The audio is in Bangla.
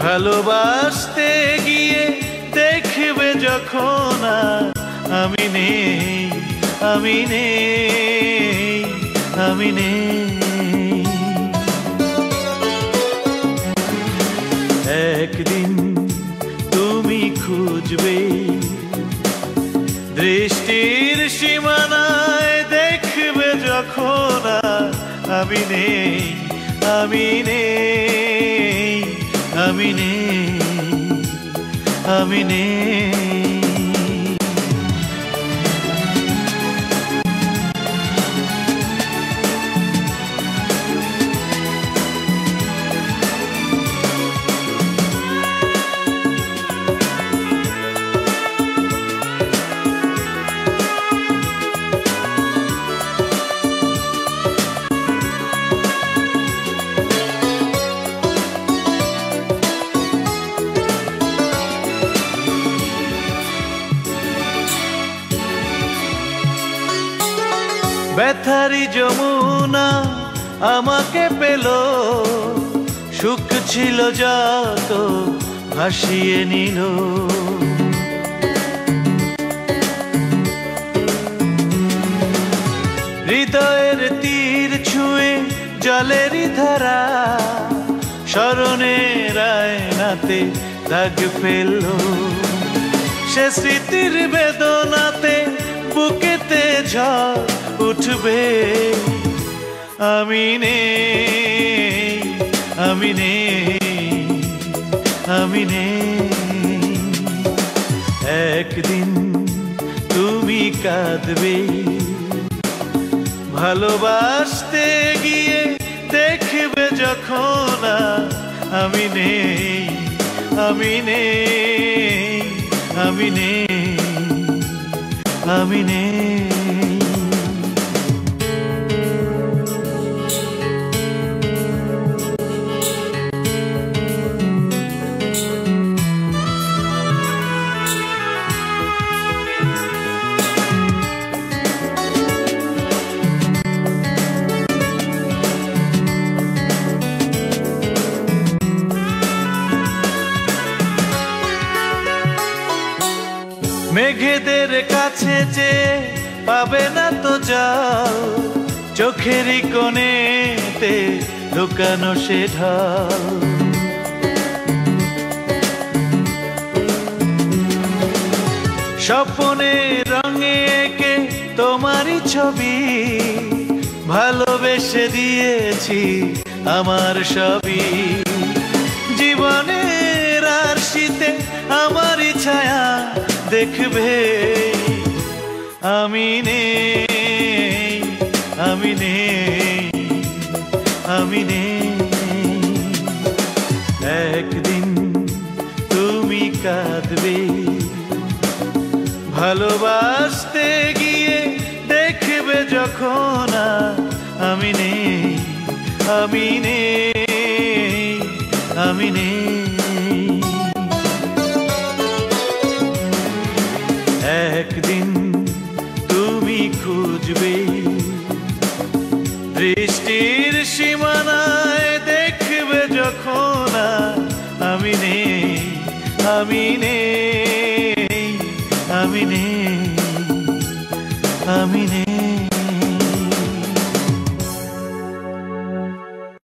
ভালোবাসতে গিয়ে দেখবে যখন আমি নেই, আমি নেই, আমি নেই। একদিন তুমি খুঁজবে দৃষ্টির সীমানায়, দেখবে যখন আমি নেই, আমি নেই, আমি নেই, আমি নেই। ব্যথারি যমুনা আমাকে পেল, সুখ ছিল যত ভাসিয়ে নিল। হৃদয়ের তীর ছুঁয়ে জলেরই ধারা, স্মরণের আয়নাতে দাগ ফেলল। সে স্মৃতির বেদনাতে বুকেতে ঝড় উঠবে। আমি নেই, আমি নেই, আমি নেই। একদিন তুমি কাঁদবে ভালোবাসতে গিয়ে, দেখবে যখন আমি নেই, আমি নেই, আমি নেই, আমি নেই। মেঘেদের কাছে যে পাবে না তো জল, চোখেরই কোণেতে লুকানো সে ঢল। স্বপ্নে রঙে এঁকে তোমারই ছবি, ভালোবেসে দিয়েছি আমার সবই। জীবনের আরশিতে আমারই ছায়া দেখবে। আমি নেই, আমি নেই, আমি নেই। একদিন তুমি কাঁদবে ভালোবাসতে গিয়ে, দেখবে যখন আমি নেই, আমি নেই, আমি নেই। একদিন তুমি খুঁজবে দৃষ্টির সীমানায়, দেখবে যখন আমি নেই, আমি নেই, আমি নেই, আমি নেই।